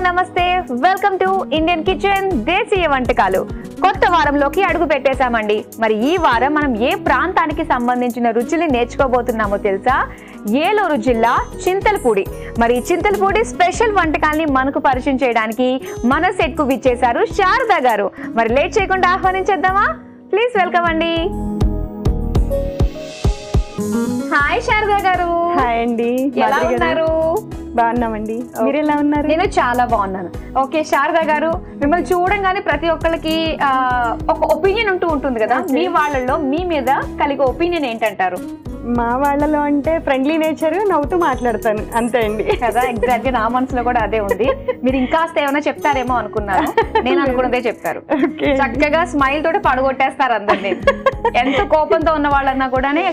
నమస్తే, welcome to Indian kitchen దేశీయ వంటకాలు. కొత్త వారంలోకి అడుగు పెట్టేశామండి. మరి ఈ వారం మనం ఏ ప్రాంతానికి సంబంధించిన రుచులు నేర్చుకోబోతున్నామో తెలుసా? ఏలూరు జిల్లా చింతలపూడి. మరి చింతలపూడి స్పెషల్ వంటకాల్ని మనకు పరిచయం చేయడానికి మన సెట్ కు విచ్చేశారు శారదా గారు. మరి లేట్ చేయకుండా ఆహ్వానించేద్దామా? ప్లీజ్ వెల్కమ్ అండి. హాయ్ శారదా గారు. హాయ్ అండి. ఎలా ఉన్నారు? బాగున్నామండి. మీరు ఎలా ఉన్నారు? నేను చాలా బాగున్నాను. ఓకే శారదా గారు, మిమ్మల్ని చూడంగానే ప్రతి ఒక్కరికి ఒక ఒపీనియన్ ఉంటుంది కదా, మీ వాళ్ళలో మీ మీద కలిగే ఒపీనియన్ ఏంటంటారు? మా వాళ్ళలో అంటే ఫ్రెండ్లీ నేచర్, నవ్వుతూ మాట్లాడతాను అంతే అండి. కదా, ఎగ్జాక్ట్ గా నా మనసులో కూడా అదే ఉంది. మీరు ఇంకాస్త ఏమైనా చెప్తారేమో అనుకున్నాను, నేను అనుకున్నదే చెప్పారు. చక్కగా స్మైల్ తోటి పడగొట్టేస్తారు అందరినీ. ఎంత కోపంతో ఉన్న వాళ్ళన్నా కూడా అని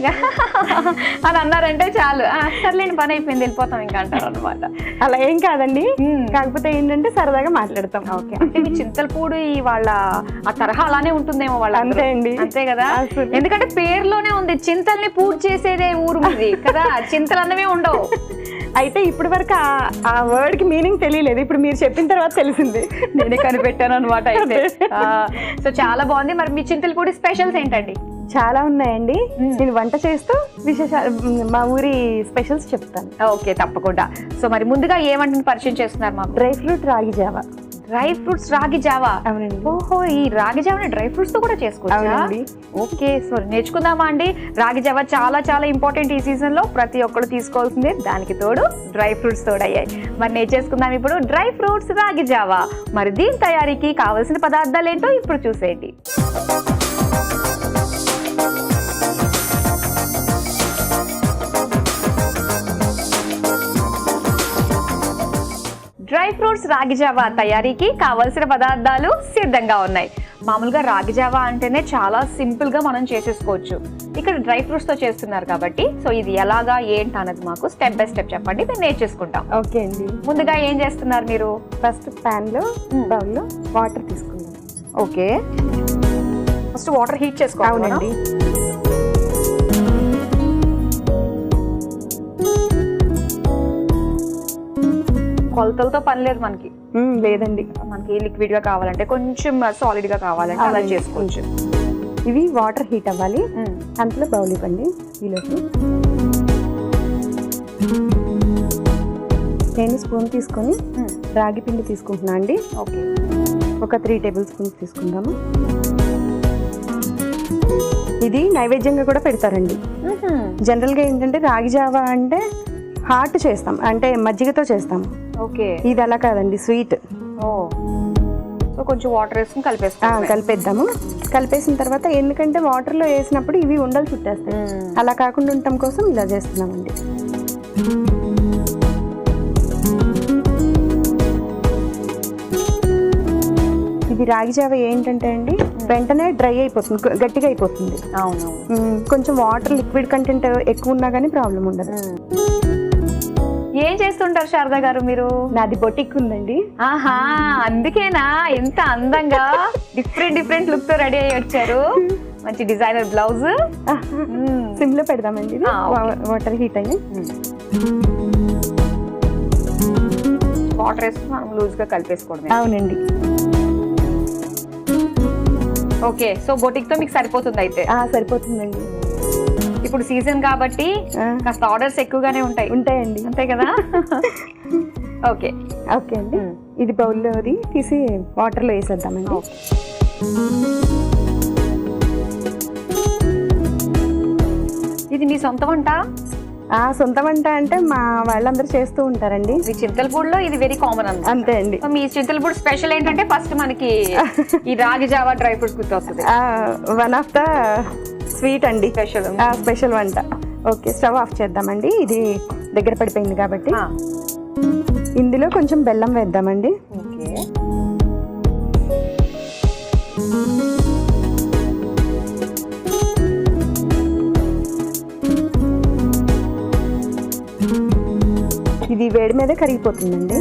అన్నారంటే చాలు, సర్లేని పని అయిపోయింది వెళ్ళిపోతాం ఇంకా అంటారు అనమాట. అలా ఏం కాదండి, కాకపోతే ఏంటంటే సరదాగా మాట్లాడతాం. ఓకే, అంటే మీ చింతలపూడి వాళ్ళ ఆ తరహా అలానే ఉంటుందేమో వాళ్ళ. అంతే అండి, అంతే కదా. ఎందుకంటే పేరులోనే ఉంది, చింతల్ని పూజ చేసేదే ఊరు మీది కదా, చింతలు అన్నమే ఉండవు. అయితే ఇప్పటి వరకు ఆ వర్డ్ కి మీనింగ్ తెలియలేదు, ఇప్పుడు మీరు చెప్పిన తర్వాత తెలిసింది. నేనే కనిపెట్టాను అనమాట. అయితే సో చాలా బాగుంది. మరి మీ చింతలపూడి స్పెషల్స్ ఏంటండి? చాలా ఉన్నాయండి. నేను వంట చేస్తూ విశేషాలు, మా ఊరి స్పెషల్స్ చెప్తాను. ఓకే, తప్పకుండా. సో మరి ముందుగా ఏ వంటని పరిచయం చేస్తున్నారు మాకు? డ్రై ఫ్రూట్ రాగి జావా. డ్రై ఫ్రూట్స్ రాగి జావా? అవునండి. ఓహో, ఈ రాగి జావాని డ్రై ఫ్రూట్స్ తో కూడా చేసుకోవచ్చా? ఓకే, సో నేర్చుకుందామా అండి. రాగి జావా చాలా చాలా ఇంపార్టెంట్ ఈ సీజన్ లో, ప్రతి ఒక్కరు తీసుకోవాల్సిందే. దానికి తోడు డ్రై ఫ్రూట్స్ తోడయ్యాయి. మరి నేర్చేసుకుందాం ఇప్పుడు డ్రై ఫ్రూట్స్ రాగి జావా. మరి దీని తయారీకి కావాల్సిన పదార్థాలు ఏంటో ఇప్పుడు చూసేయండి. డ్రై ఫ్రూట్స్ రాగి జావా తయారీకి కావాల్సిన పదార్థాలు సిద్ధంగా ఉన్నాయి. మామూలుగా రాగి జావా అంటేనే చాలా సింపుల్ గా మనం చేసేసుకోవచ్చు. ఇక్కడ డ్రై ఫ్రూట్స్ తో చేస్తున్నారు కాబట్టి, సో ఇది ఎలాగా ఏంటి అన్నది మాకు స్టెప్ బై స్టెప్ చెప్పండి, నేను నేర్చేసుకుంటాం. ఓకే అండి. ముందుగా ఏం చేస్తున్నారు మీరు? ఫస్ట్ ప్యాన్ లో బౌల్ లో వాటర్ తీసుకుందాం. ఓకే, ఫస్ట్ వాటర్ హీట్ చేసుకోవాలి. అవునండి. కొలతలతో పని లేదు మనకి. లేదండి, మనకి లిక్విడ్ గా కావాలంటే, కొంచెం సాలిడ్ గా కావాలంటే అలా చేసుకోవచ్చు. ఇవి వాటర్ హీట్ అవ్వాలి. అంతలో బౌల్ ఇవ్వండి. ఈలోపు నేను స్పూన్ తీసుకొని రాగి పిండి తీసుకుంటున్నా అండి. ఓకే, ఒక 3 టేబుల్ స్పూన్స్ తీసుకుందాము. ఇది నైవేద్యంగా కూడా పెడతారండి. జనరల్గా ఏంటంటే రాగి జావా అంటే హాట్ చేస్తాం, అంటే మజ్జిగతో చేస్తాం. ఓకే, ఇది అలా కాదండి, స్వీట్. సో కొంచెం వాటర్ వేసుకుని కలిపేద్దాము. కలిపేసిన తర్వాత, ఎందుకంటే వాటర్లో వేసినప్పుడు ఇవి ఉండలు చుట్టేస్తాయి, అలా కాకుండా ఉండటం కోసం ఇలా చేస్తున్నామండి. ఇది రాగి జావ ఏంటంటే అండి, వెంటనే డ్రై అయిపోతుంది, గట్టిగా అయిపోతుంది. అవును, కొంచెం వాటర్ లిక్విడ్ కంటెంట్ ఎక్కువ ఉన్నా కానీ ప్రాబ్లం ఉండదు. ఏం చేస్తుంటారు శారదా గారు మీరు? నాది బొటిక్ ఉందండి. ఆహా, అందుకేనా ఎంత అందంగా డిఫరెంట్ లుక్ తో రెడీ అయ్యి వచ్చారు. మంచి డిజైనర్ బ్లౌజ్. సిమ్ లో పెడదామండి. వాటర్ హీట్ అయ్యి వాటర్ వేసుకుని మనం లూజ్ గా కలిపేసుకోవడం. అవునండి. ఓకే, సో బొటిక్ తో మీకు సరిపోతుంది అయితే? సరిపోతుందండి. ఇప్పుడు సీజన్ కాబట్టి కాస్త ఆర్డర్స్ ఎక్కువగానే ఉంటాయండి. అంతే కదా. ఓకే ఓకే అండి. ఇది బౌల్లో తీసి వాటర్లో వేసేద్దామండి. ఇది మీ సొంత వంట? సొంత వంట అంటే మా వాళ్ళందరూ చేస్తూ ఉంటారండి. మీ చింతలపూడిలో ఇది వెరీ కామన్ అన్నమాట. అంతే అండి. మీ చింతలపూడి స్పెషల్ ఏంటంటే ఫస్ట్ మనకి ఈ రాగి జావా డ్రై ఫ్రూట్స్ గుర్తొస్తుంది. వన్ ఆఫ్ ద స్వీట్ అండి, స్పెషల్ వంట. ఓకే, స్టవ్ ఆఫ్ చేద్దామండి. ఇది దగ్గర పడిపోయింది కాబట్టి ఇందులో కొంచెం బెల్లం వేద్దామండి. ఓకే, ఇది వేడి మీద కరిగిపోతుందండి.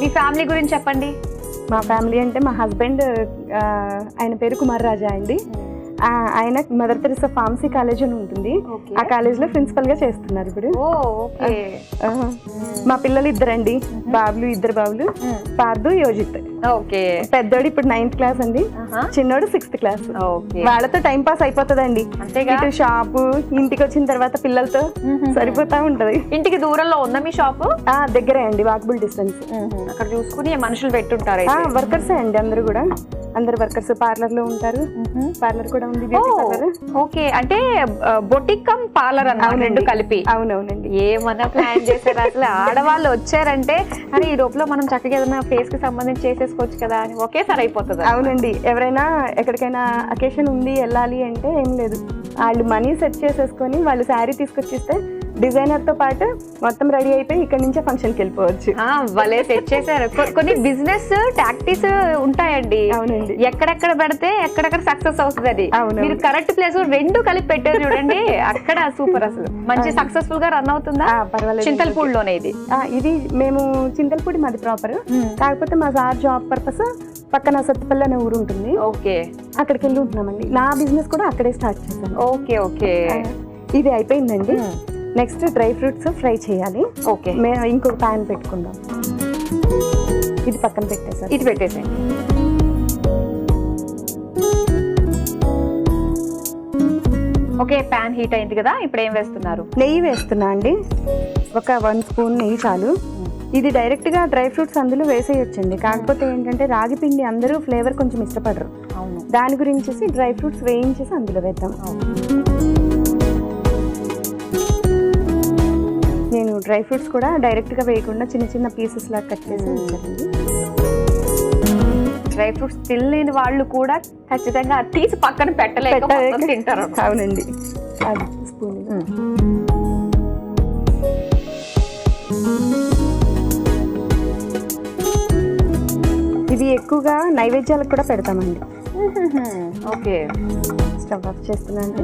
మీ ఫ్యామిలీ గురించి చెప్పండి. మా ఫ్యామిలీ అంటే మా హస్బెండ్, ఆయన పేరు కుమార్ రాజా అండి. ఆయన మదర్ తెరిసా ఫార్మసీ కాలేజ్ అని ఉంటుంది, ఆ కాలేజ్ లో ప్రిన్సిపల్ గా చేస్తున్నారు ఇప్పుడు. మా పిల్లలు ఇద్దరండి, ఇద్దరు బాబులు, పార్దు యోజిత్. పెద్దోడు ఇప్పుడు 9th క్లాస్ అండి, చిన్నోడు 6th క్లాస్. వాళ్ళతో టైం పాస్ అయిపోతుందండి. ఇటు షాపు, ఇంటికి వచ్చిన తర్వాత పిల్లలతో సరిపోతా ఉంటది. ఇంటికి దూరంలో ఉందా మీ షాప్? దగ్గరే అండి, వాకబుల్ డిస్టెన్స్. అక్కడ చూసుకుని మనుషులు పెట్టుంటారు. వర్కర్సే అండి అందరు కూడా, అందరు వర్కర్స్. పార్లర్ లో ఉంటారు, పార్లర్ కూడా ఉంది, బ్యూటీ పార్లర్. ఓకే, అంటే బొటిక్ కమ్ పార్లర్ అన్నమాట, రెండు కలిపి. అవునవునండి. ఏమన్నా ప్లాన్ చేశారు అసలు. ఆడవాళ్ళు వచ్చారంటే అరే ఈ లోపల మనం చక్కగా ఏదైనా ఫేస్ కి సంబంధించి చేసేసుకోవచ్చు కదా అని ఒకేసారి అయిపోతుంది. అవునండి, ఎవరైనా ఎక్కడికైనా అకేషన్ ఉంది వెళ్ళాలి అంటే ఏం లేదు, వాళ్ళు మనీ సెట్ చేసేసుకొని వాళ్ళు శారీ తీసుకొచ్చిస్తే డిజైనర్ తో పాటు మొత్తం రెడీ అయిపోయి ఇక్కడ నుంచే ఫంక్షన్ కి వెళ్ళిపోవచ్చు. వాళ్ళే సెట్ చేశారు. కొన్ని బిజినెస్ టాక్టిక్స్ ఉంటాయండి. అవునండి, ఎక్కడెక్కడ పెడితే ఎక్కడెక్కడ సక్సెస్ అవుతుంది. అది మీరు కరెక్ట్ ప్లేస్ రెండు కలిపి పెట్టారు చూడండి, అక్కడ సూపర్. అసలు మంచి సక్సెస్ఫుల్ గా రన్ అవుతుందా? పర్వాలేదు. చింతలపూడిలోనే ఇది మేము చింతలపూడి మాది ప్రాపర్, కాకపోతే మా సార్ జాబ్ పర్పస్ పక్కన సత్తుపల్లి అనే ఊరు ఉంటుంది, ఓకే, అక్కడికి వెళ్ళి ఉంటున్నామండి. నా బిజినెస్ కూడా అక్కడే స్టార్ట్ చేశాను. ఓకే ఓకే, ఇది అయిపోయిందండి. నెక్స్ట్ డ్రై ఫ్రూట్స్ ఫ్రై చేయాలి. ఓకే, ఇంకొక ప్యాన్ పెట్టుకుందాం. ఇది పక్కన పెట్టేసాను, ఇది పెట్టేసాను. ఓకే, ప్యాన్ హీట్ అయింది కదా, ఇప్పుడు ఏం వేస్తున్నారు? నెయ్యి వేస్తున్నా అండి, ఒక 1 స్పూన్ నెయ్యి చాలు. ఇది డైరెక్ట్ గా డ్రై ఫ్రూట్స్ అందులో వేసేయొచ్చండి, కాకపోతే ఏంటంటే రాగి పిండి అందరూ ఫ్లేవర్ కొంచెం ఇష్టపడరు. దాని గురించి డ్రై ఫ్రూట్స్ వేయించేసి అందులో వేద్దాం. నేను డ్రై ఫ్రూట్స్ కూడా డైరెక్ట్ గా వేయకుండా చిన్న చిన్న పీసెస్ లాగా కట్ చేసి ఉంచానండి. డ్రై ఫ్రూట్స్ తినలేని వాళ్ళు కూడా ఖచ్చితంగా తీసి పక్కన పెట్టలేక తింటారు. అవునండి, అది స్పూన్. ఇది ఎక్కువగా నైవేద్యాలకు కూడా పెడతామండి. ఓకే, స్టవ్ ఆఫ్ చేస్తున్నాను.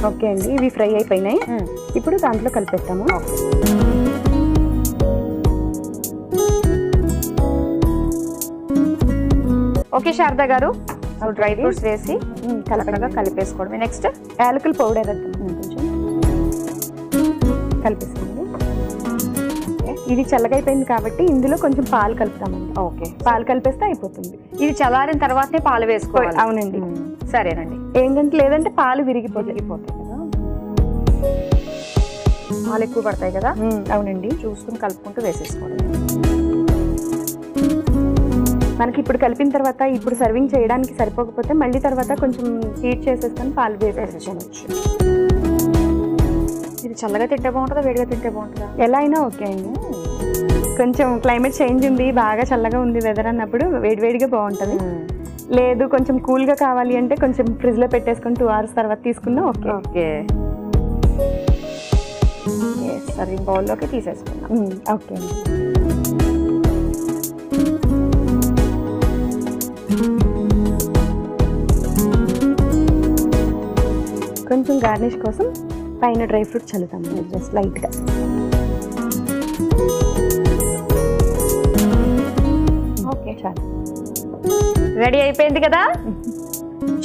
ఓకే అండి, ఇవి ఫ్రై అయిపోయినాయి. ఇప్పుడు దాంట్లో కలిపేస్తాము. ఓకే శారదా గారు, డ్రై ఫ్రూట్స్ వేసి కలకడగా కలిపేసుకోవడమే. నెక్స్ట్ యాలకుల పౌడర్ వేద్దాం కొంచెం, కలిపేసుకోండి. ఇది చల్లగా అయిపోయింది కాబట్టి ఇందులో కొంచెం పాలు కలుపుతామండి. ఓకే, పాలు కలిపేస్తే అయిపోతుంది. ఇది చల్లారిన తర్వాతనే పాలు వేసుకోవాలి. అవునండి, సరేనండి. ఏంటంటే లేదంటే పాలు విరిగిపోతాయి కదా, పాలు ఎక్కువ పడతాయి కదా. అవునండి, చూసుకుని కలుపుకుంటూ వేసేసుకోండి. మనకి ఇప్పుడు కలిపిన తర్వాత ఇప్పుడు సర్వింగ్ చేయడానికి సరిపోకపోతే మళ్ళీ తర్వాత కొంచెం హీట్ చేసేసుకొని పాలు వేసేసుకోవచ్చు. ఇది చల్లగా తింటే బాగుంటుందా, వేడిగా తింటే బాగుంటుందా? ఎలా అయినా ఓకే అండి. కొంచెం క్లైమేట్ చేంజ్ ఉంది, బాగా చల్లగా ఉంది వెదర్ అన్నప్పుడు వేడివేడిగా బాగుంటుంది. లేదు కొంచెం కూల్గా కావాలి అంటే కొంచెం ఫ్రిడ్జ్లో పెట్టేసుకొని 2 hours తర్వాత తీసుకున్నా ఓకే. ఓకే, సర్వింగ్ బౌల్లోకి తీసేసుకున్నాం. ఓకే అండి. కొంచెం గార్నిష్ కోసం పైన డ్రై ఫ్రూట్ చల్లుతాం జస్ట్ లైట్గా. ఓకే, చాలు, రెడీ అయిపోయింది కదా.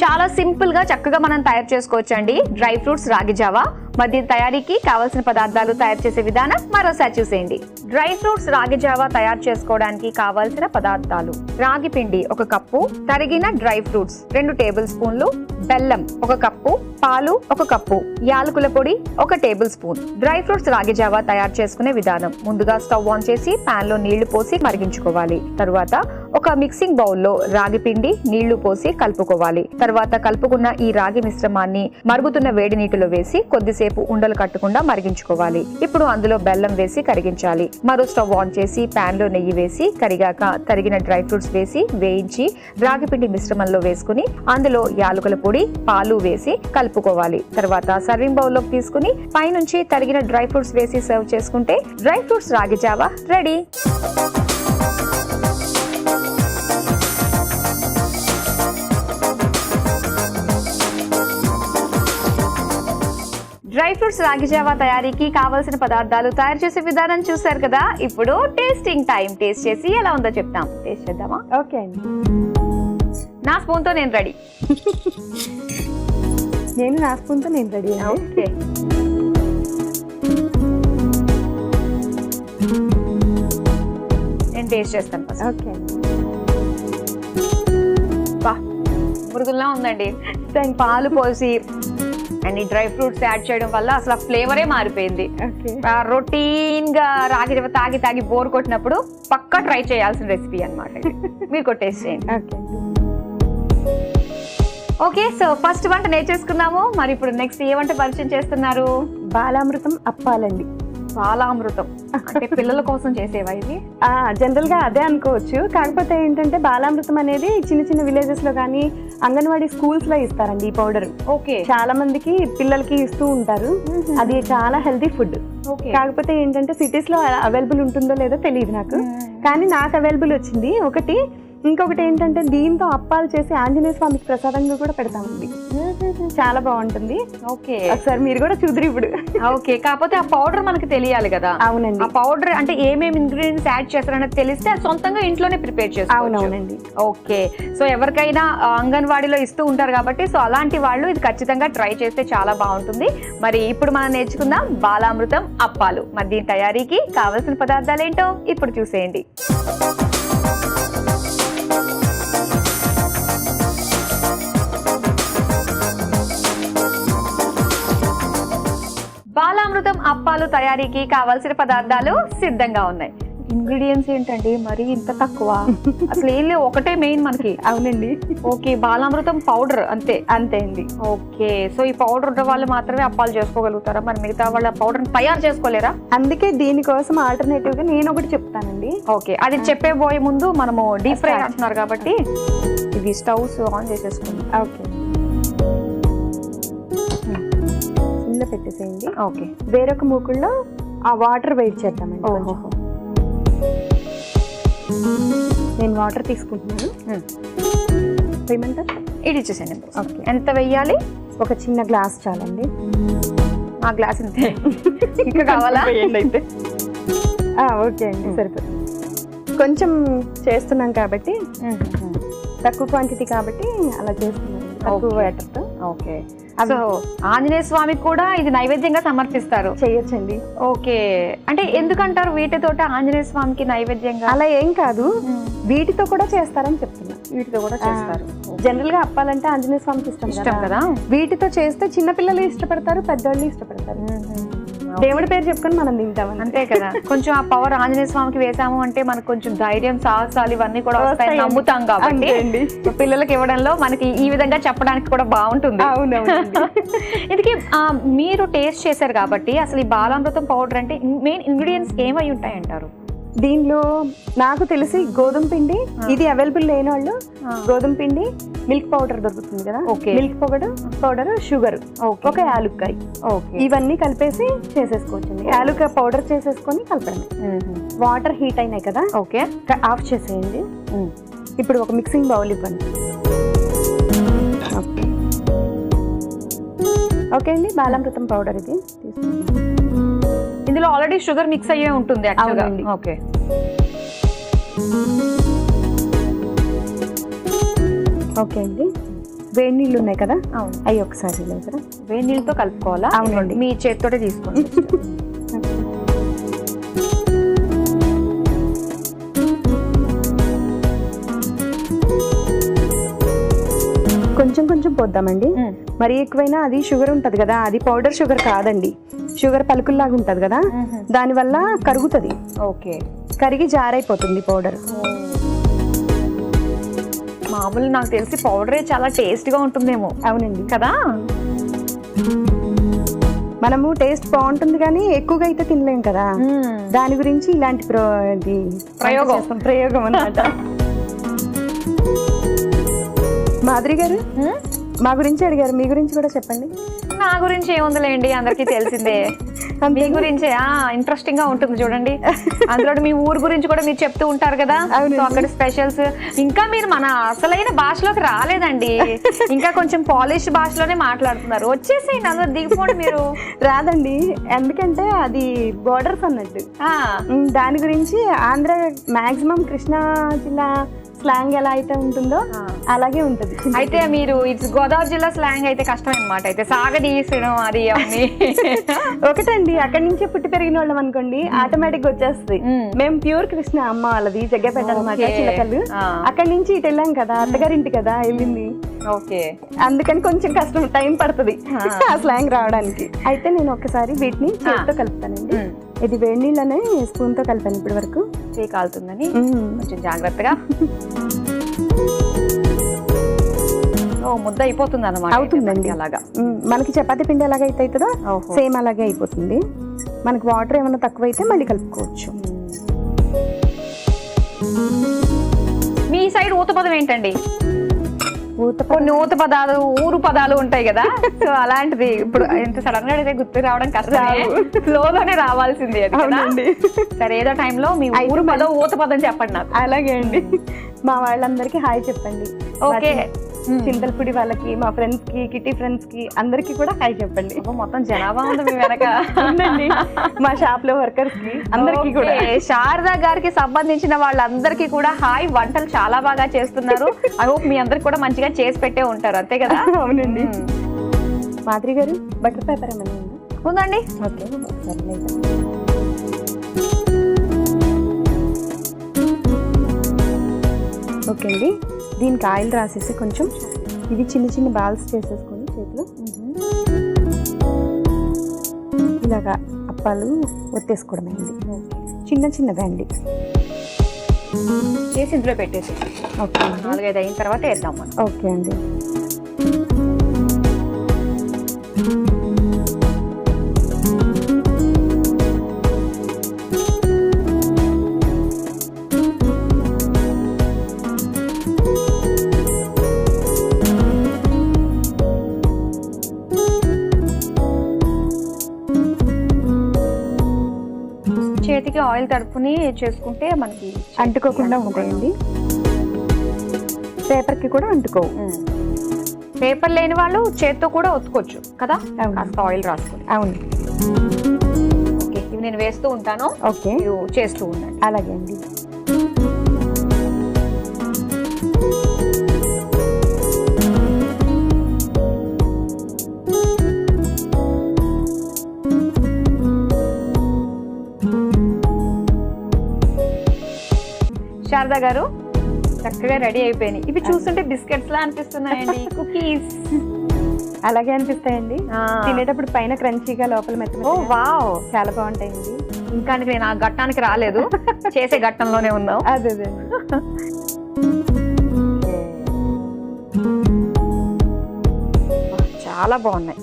చాలా సింపుల్ గా చక్కగా మనం తయారు చేసుకోవచ్చు అండి డ్రై ఫ్రూట్స్ రాగి జావా. మరి దీని తయారీకి కావాల్సిన పదార్థాలు, తయారు చేసే విధానం మరోసారి చూసేయండి. డ్రై ఫ్రూట్స్ రాగి జావా తయారు చేసుకోవడానికి కావాల్సిన పదార్థాలు: రాగి పిండి 1 కప్పు, తరిగిన డ్రై ఫ్రూట్స్ 2 టేబుల్ స్పూన్లు, బెల్లం 1 కప్పు, పాలు 1 కప్పు, యాలకుల పొడి 1 టేబుల్ స్పూన్. డ్రై ఫ్రూట్స్ రాగి జావా తయారు చేసుకునే విధానం: ముందుగా స్టవ్ ఆన్ చేసి పాన్ లో నీళ్లు పోసి మరిగించుకోవాలి. తరువాత ఒక మిక్సింగ్ బౌల్లో రాగి పిండి, నీళ్లు పోసి కలుపుకోవాలి. తర్వాత కలుపుకున్న ఈ రాగి మిశ్రమాన్ని మరుగుతున్న వేడి నీటిలో వేసి కొద్దిసేపు ఉండలు కట్టకుండా మరిగించుకోవాలి. ఇప్పుడు అందులో బెల్లం వేసి కరిగించాలి. మరో స్టవ్ ఆన్ చేసి పాన్ లో నెయ్యి వేసి కరిగాక తరిగిన డ్రై ఫ్రూట్స్ వేసి వేయించి రాగి పిండి మిశ్రమంలో వేసుకుని అందులో యాలకుల పొడి, పాలు వేసి కలుపుకోవాలి. తర్వాత సర్వింగ్ బౌల్ లోకి తీసుకుని పైనుంచి తరిగిన డ్రై ఫ్రూట్స్ వేసి సర్వ్ చేసుకుంటే డ్రై ఫ్రూట్స్ రాగి జావా రెడీ. డ్రై ఫ్రూట్స్ రాగి జావా తయారీకి కావాల్సిన పదార్థాలు తయారు చేసే విధానం చూసారు కదా. ఇప్పుడు టేస్టింగ్ టైం. టేస్ట్ చేసి ఎలా ఉందో చెప్తాం. టేస్ట్ చేద్దామా? ఓకే అండి. నా స్పూన్తో నేను రెడీ. నా స్పూన్తో నేను రెడీ. ఓకే, నేను టేస్ట్ చేస్తాను ఫస్ట్. ఓకే, మురుగుల్లా ఉందండి. పాలు పోసి అండ్ ఈ డ్రై ఫ్రూట్స్ యాడ్ చేయడం వల్ల అసలు ఆ ఫ్లేవరే మారిపోయింది. రొటీన్ గా రాగి జావ తాగి తాగి బోర్ కొట్టినప్పుడు పక్కా ట్రై చేయాల్సిన రెసిపీ అన్నమాట. మీరు టేస్ట్ చేయండి. ఓకే, సో ఫస్ట్ వంట నేర్చేసుకున్నాము. మరి ఇప్పుడు నెక్స్ట్ ఏ వంట పరిచయం చేస్తున్నారు? బాలామృతం అప్పాలండి. బాలామృతం అంటే పిల్లల కోసం చేసేవా ఇది? జనరల్ గా అదే అనుకోవచ్చు. కాకపోతే ఏంటంటే బాలామృతం అనేది చిన్న చిన్న విలేజెస్ లో కానీ అంగన్వాడీ స్కూల్స్ లో ఇస్తారండి ఈ పౌడర్. ఓకే, చాలా మందికి పిల్లలకి ఇస్తూ ఉంటారు. అది చాలా హెల్తీ ఫుడ్. కాకపోతే ఏంటంటే సిటీస్ లో అవైలబుల్ ఉంటుందో లేదో తెలియదు నాకు, కానీ నాకు అవైలబుల్ వచ్చింది ఒకటి. ఇంకొకటి ఏంటంటే దీంతో అప్పాలు చేసి ఆంజనేయ స్వామికి ప్రసాదంగా కూడా పెడతామండి. చాలా బాగుంటుంది. ఓకే, ఒకసారి మీరు కూడా చూద్దరు ఇప్పుడు. ఓకే, కాకపోతే ఆ పౌడర్ మనకి తెలియాలి కదా. అవునండి, ఆ పౌడర్ అంటే ఏమేమి ఇంగ్రీడియంట్స్ యాడ్ చేస్తారనేది తెలిస్తే అది సొంతంగా ఇంట్లోనే ప్రిపేర్ చేసుకోవచ్చు. అవునవునండి. ఓకే, సో ఎవరికైనా అంగన్వాడీలో ఇస్తూ ఉంటారు కాబట్టి సో అలాంటి వాళ్ళు ఇది ఖచ్చితంగా ట్రై చేస్తే చాలా బాగుంటుంది. మరి ఇప్పుడు మనం నేర్చుకుందాం బాలామృతం అప్పాలు. మరి దీని తయారీకి కావాల్సిన పదార్థాలు ఏంటో ఇప్పుడు చూసేయండి. బాలామృతం అప్పాలు తయారీకి కావాల్సిన పదార్థాలు సిద్ధంగా ఉన్నాయి. ఇంగ్రీడియంట్స్ ఏంటండి మరి ఇంత తక్కువ? అసలు ఏం లేవు, ఒకటే మెయిన్ మనకి. అవునండి. ఓకే, బాలామృతం పౌడర్ అంతే. అంతే అండి. ఓకే, సో ఈ పౌడర్ ఉన్న వాళ్ళు మాత్రమే అప్పాలు చేసుకోగలుగుతారా? మరి మిగతా వాళ్ళ పౌడర్ తయారు చేసుకోలేరా? అందుకే దీనికోసం ఆల్టర్నేటివ్ గా నేను ఒకటి చెప్తానండి. ఓకే, అది చెప్పబోయే ముందు మనము డీప్ ఫ్రై అంటున్నారు కాబట్టి ఇది స్టవ్స్ ఆన్ చేసేసుకుందాం. ఓకే, పెట్టేసేయండి. ఓకే, వేరొక మూకుల్లో ఆ వాటర్ వెయిట్ చేద్దామండి. నేను వాటర్ తీసుకుంటున్నాను. వేయమంటారు? ఇది ఇచ్చేసేయండి. ఓకే, ఎంత వెయ్యాలి? ఒక చిన్న గ్లాస్ చాలండి. ఆ గ్లాస్ ఇంతే. ఇంకా కావాలా? అయితే ఓకే అండి, సరిపోతుంది. కొంచెం చేస్తున్నాం కాబట్టి తక్కువ క్వాంటిటీ కాబట్టి అలా చేస్తున్నాం, తక్కువ వాటర్తో. ఓకే, సో ఆంజనేయ స్వామికి కూడా ఇది నైవేద్యంగా సమర్పిస్తారు. చేయొచ్చండి. ఓకే, అంటే ఎందుకంటారు వీటితో ఆంజనేయ స్వామికి నైవేద్యంగా? అలా ఏం కాదు, వీటితో కూడా చేస్తారని చెప్తున్నా. వీటితో కూడా చేస్తారు. జనరల్ గా అప్పాలంటే ఆంజనేయ స్వామికి ఇష్టం కదా. వీటితో చేస్తే చిన్నపిల్లలు ఇష్టపడతారు, పెద్దవాళ్ళు ఇష్టపడతారు. దేవుడి పేరు చెప్పుకొని మనం తింటాం, అంతే కదా. కొంచెం ఆ పవర్ ఆంజనేయ స్వామికి వేసాము అంటే మనకు కొంచెం ధైర్యం, సాహసాలు ఇవన్నీ కూడా వస్తాయి, నమ్ముతాం కాబట్టి పిల్లలకి ఇవ్వడంలో మనకి ఈ విధంగా చెప్పడానికి కూడా బాగుంటుంది. అవునవును. ఇందుకే మీరు టేస్ట్ చేశారు కాబట్టి అసలు ఈ బాలామృతం పౌడర్ అంటే మెయిన్ ఇంగ్రీడియంట్స్ ఏమై ఉంటాయి అంటారు? దీనిలో నాకు తెలిసి గోధుమ పిండి, ఇది అవైలబుల్ లేని వాళ్ళు గోధుమ పిండి, మిల్క్ పౌడర్ దొరుకుతుంది కదా, మిల్క్ పౌడర్, షుగర్, ఒక యాలుక్కాయ, ఇవన్నీ కలిపేసి చేసేసుకోవచ్చు. యాలుక్కాయ పౌడర్ చేసేసుకొని కలపడమే. వాటర్ హీట్ అయినాయి కదా, ఓకే, ఆఫ్ చేసేయండి. ఇప్పుడు ఒక మిక్సింగ్ బౌల్ ఇవ్వండి. ఓకే అండి, బాలామృతం పౌడర్ ఇది తీసుకుంటాం. ఇందులో ఆల్రెడీ షుగర్ మిక్స్ అయ్యే ఉంటుంది. ఓకే, ఓకే అండి. వేడి నీళ్ళు ఉన్నాయి కదా, అవి ఒకసారి వేడి నీళ్ళతో కలుపుకోవాలా? అవునండి, మీ చేతితోటే తీసుకోండి. కొంచెం కొంచెం పోద్దామండి, మరి ఎక్కువైనా అది షుగర్ ఉంటది కదా, అది పౌడర్ షుగర్ కాదండి, షుగర్ పలుకుల్లాగా ఉంటది కదా, దానివల్ల కరుగుతుంది. ఓకే, కరిగి జారైపోతుంది పౌడర్. మామూలు నాకు తెలిసి పౌడరే చాలా టేస్ట్ గా ఉంటుందేమో. అవునండి కదా, మనము టేస్ట్ బాగుంటుంది కానీ ఎక్కువగా అయితే తినలేం కదా, దాని గురించి ఇలాంటి ప్రయోగం అన్నమాట. మాధురి గారు మా గురించి అడిగారు, మీ గురించి కూడా చెప్పండి. నా గురించి ఏముందిలేండి, అందరికీ తెలిసిందే. మీ గురించి ఇంట్రెస్టింగ్ గా ఉంటుంది చూడండి. అందులో మీ ఊరు గురించి కూడా మీరు చెప్తూ ఉంటారు కదా, అక్కడ స్పెషల్స్. ఇంకా మీరు మన అసలైన భాషలోకి రాలేదండి, ఇంకా కొంచెం పాలిష్ భాషలోనే మాట్లాడుతున్నారు. వచ్చేసేయండి, అందులో దిగిపోండి. మీరు రాదండి, ఎందుకంటే అది బోర్డర్స్ అన్నట్టు. దాని గురించి ఆంధ్ర మాక్సిమం కృష్ణా జిల్లా స్లాంగ్ ఎలా అయితే ఉంటుందో అలాగే ఉంటుంది. అయితే మీరు ఇట్స్ గోదావరి జిల్లా స్లాంగ్ అయితే కష్టం అనమాట. అయితే సాగదీసడం అది అవన్నీ ఒకటండి, అక్కడి నుంచే పుట్టి పెరిగిన వాళ్ళం అనుకోండి, ఆటోమేటిక్ గా వచ్చేస్తుంది. మేము ప్యూర్ కృష్ణ, అమ్మ వాళ్ళది జగ్గపేట అనమాట, చిలకలు. అక్కడి నుంచి ఇటు వెళ్ళాం కదా, అత్తగారింటి కదా వెళ్ళింది. ఓకే, అందుకని కొంచెం కష్టం, టైం పడుతుంది ఆ స్లాంగ్ రావడానికి. అయితే నేను ఒకసారి వీటిని చేతితో కలుపుతానండి. ఇది వేడి నీళ్ళనే స్పూన్ తో కలిపాను ఇప్పటి వరకు. చేయి కాలుతుందని కొంచెం జాగ్రత్తగా. ముద్ద అయిపోతుంది అన్నమాట. అవుతుందండి అలాగా. మనకి చపాతీ పిండి ఎలాగ అయితే అవుతుందో సేమ్ అలాగే అయిపోతుంది. మనకి వాటర్ ఏమైనా తక్కువ అయితే మళ్ళీ కలుపుకోవచ్చు. మీ సైడ్ ఊత పదం ఏంటండి? కొన్ని ఊత పదాలు, ఊరు పదాలు ఉంటాయి కదా, సో అలాంటిది ఇప్పుడు ఎంత సడన్ గా అయితే గుర్తు రావడం కష్టమే, ఫ్లోలోనే రావాల్సింది అది కదా. సరే, ఏదో టైంలో మీ ఊరు పదం, ఊత పదం చెప్పండి నాకు. అలాగే అండి, మా వాళ్ళందరికీ హాయ్ చెప్పండి. ఓకే, చింతలపూడి వాళ్ళకి, మా ఫ్రెండ్స్ కి, కిటీ ఫ్రెండ్స్ కి అందరికి కూడా హాయ్ చెప్పండి. మొత్తం జనాభా ఉంది మీ వెనక. మా షాప్ లో వర్కర్స్ కి అందరికి కూడా. శారదా గారికి సంబంధించిన వాళ్ళందరికీ కూడా హాయ్. వంటలు చాలా బాగా చేస్తున్నారు. ఐ హోప్ మీ అందరికి కూడా మంచిగా చేసి పెట్టే ఉంటారు, అంతే కదా? అవునండి. మాధురి గారు, బటర్ పేపర్ ఏమైనా ఉందండి? ఓకే, ఓకే అండి. దీనికి ఆయిల్ రాసేసి కొంచెం ఇది చిన్న చిన్న బాల్స్ చేసేసుకొని చేతిలో ఇలాగా అప్పాలు ఒత్తేసుకోవడం అండి. చిన్న చిన్నవి అండి చేసి ఇందులో పెట్టేసి. ఓకే, 4-5 అయిన తర్వాత వేద్దాం మనం. ఓకే అండి. చేతికి ఆయిల్ తడుపుని చేసుకుంటే మనకి అంటుకోకుండా ఉంటాయండి. పేపర్ కి కూడా అంటుకోవు. పేపర్ లేని వాళ్ళు చేత్తో కూడా ఒత్తుకోవచ్చు కదా, కాస్త ఆయిల్ రాసుకొని. అవును. ఓకే, ఇవి నేను వేస్తూ ఉంటాను. ఓకే, చేస్తూ ఉండండి. అలాగే అండి. శారదా గారు చక్కగా రెడీ అయిపోయినాయి. ఇవి చూస్తుంటే బిస్కెట్స్ లా అనిపిస్తున్నాయండి. కుకీస్ అలాగే అనిపిస్తాయండి. తినేటప్పుడు పైన క్రంచీగా, లోపల మెత్త. వావ్, చాలా బాగుంటాయండి. ఇంకా నేను ఆ ఘట్టానికి రాలేదు, చేసే ఘట్టంలోనే ఉన్నాం. అదే చాలా బాగున్నాయి.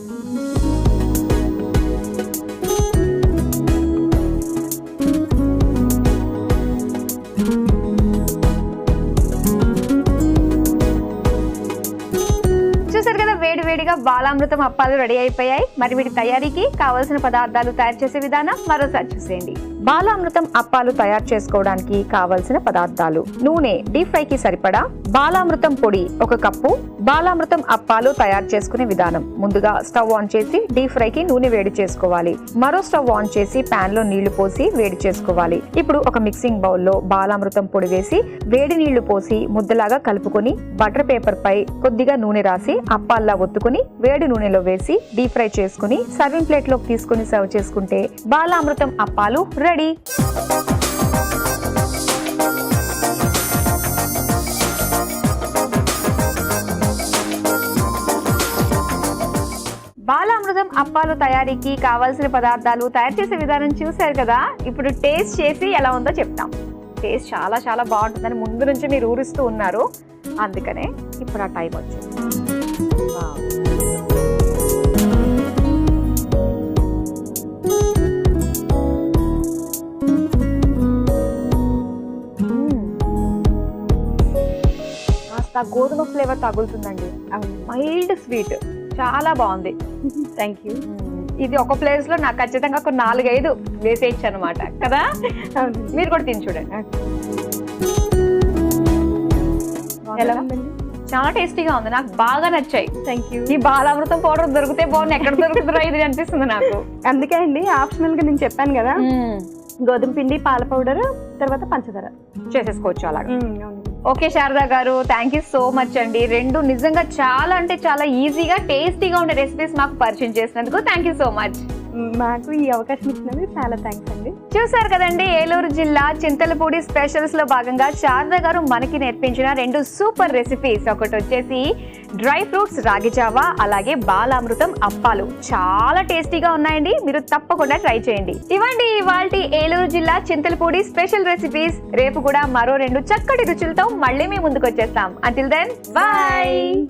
చూసారు కదా, వేడివేడిగా బాలామృతం అప్పాలు రెడీ అయిపోయాయి. మరి వీటి తయారీకి కావలసిన పదార్థాలు, తయారు చేసే విధానం మరోసారి చూసేయండి. బాలామృతం అప్పాలు తయారు చేసుకోవడానికి కావలసిన పదార్థాలు: నూనె డీప్ ఫ్రై కి సరిపడా, బాలామృతం పొడి 1 కప్పు. బాలామృతం అప్పాలు తయారు చేసుకునే విధానం: ముందుగా స్టవ్ ఆన్ చేసి డీప్ ఫ్రై కి నూనె వేడి చేసుకోవాలి. మరో స్టవ్ ఆన్ చేసి పాన్ లో నీళ్లు పోసి వేడి చేసుకోవాలి. ఇప్పుడు ఒక మిక్సింగ్ బౌల్ లో బాలామృతం పొడి వేసి వేడి నీళ్లు పోసి ముద్దలాగా కలుపుకొని బటర్ పేపర్ పై కొద్దిగా నూనె రాసి అప్పాల్లా ఒత్తుకుని వేడి నూనెలో వేసి డీప్ ఫ్రై చేసుకుని సర్వింగ్ ప్లేట్ లోకి తీసుకుని సర్వ్ చేసుకుంటే బాలామృతం అప్పాలు రెడీ. బాలామృతం అప్పాలు తయారీకి కావాల్సిన పదార్థాలు, తయారు చేసే విధానం చూశారు కదా. ఇప్పుడు టేస్ట్ చేసి ఎలా ఉందో చెప్తాం. టేస్ట్ చాలా చాలా బాగుంటుందని ముందు నుంచి మీరు ఊరిస్తూ ఉన్నారు, అందుకనే ఇప్పుడు ఆ టైం వచ్చింది. కాస్త గోధుమ ఫ్లేవర్ తగులుతుందండి. మైల్డ్ స్వీట్, చాలా బాగుంది. Thank you. ఇది ఒక ప్లేస్ లో నాకు ఖచ్చితంగా ఒక 4-5 వేసేయచ్చు అనమాట కదా. అవును. మీరు కూడా తిని చూడండి. ఎలా ఉందండి? చాలా టేస్టీగా ఉంది, నాకు బాగా నచ్చాయి. Thank you. ఈ బాలామృతం పౌడర్ దొరికితే బాగుంది, ఎక్కడ దొరుకుతుందో ఇది అనిపిస్తుంది నాకు. అందుకే అండి ఆప్షనల్ గా నేను చెప్పాను కదా, గోధుమ పిండి, పాల పౌడర్, తర్వాత పంచదార చేసేసుకోవచ్చు అలాగా. ఓకే శారదా గారు, థ్యాంక్ యూ సో మచ్ అండి. రెండు నిజంగా చాలా అంటే చాలా ఈజీగా టేస్టీగా ఉండే రెసిపీస్ మాకు పరిచయం చేసినందుకు థ్యాంక్ యూ సో మచ్. మాకు ఈ అవకాశం ఇచ్చినందుకు చాలా థ్యాంక్స్ అండి. చూసారు కదండి, ఏలూరు జిల్లా చింతలపూడి స్పెషల్స్ లో భాగంగా శారదా గారు మనకి నేర్పించిన 2 సూపర్ రెసిపీస్. ఒకటి వచ్చేసి డ్రై ఫ్రూట్స్ రాగి జావా, అలాగే బాలామృతం అప్పాలు. చాలా టేస్టీగా ఉన్నాయండి, మీరు తప్పకుండా ట్రై చేయండి. ఇవ్వండి ఇవాల్టి ఏలూరు జిల్లా చింతలపూడి స్పెషల్ రెసిపీస్. రేపు కూడా మరో 2 చక్కటి రుచులతో మళ్ళీ మీ ముందుకు వచ్చేస్తాం. Until then bye.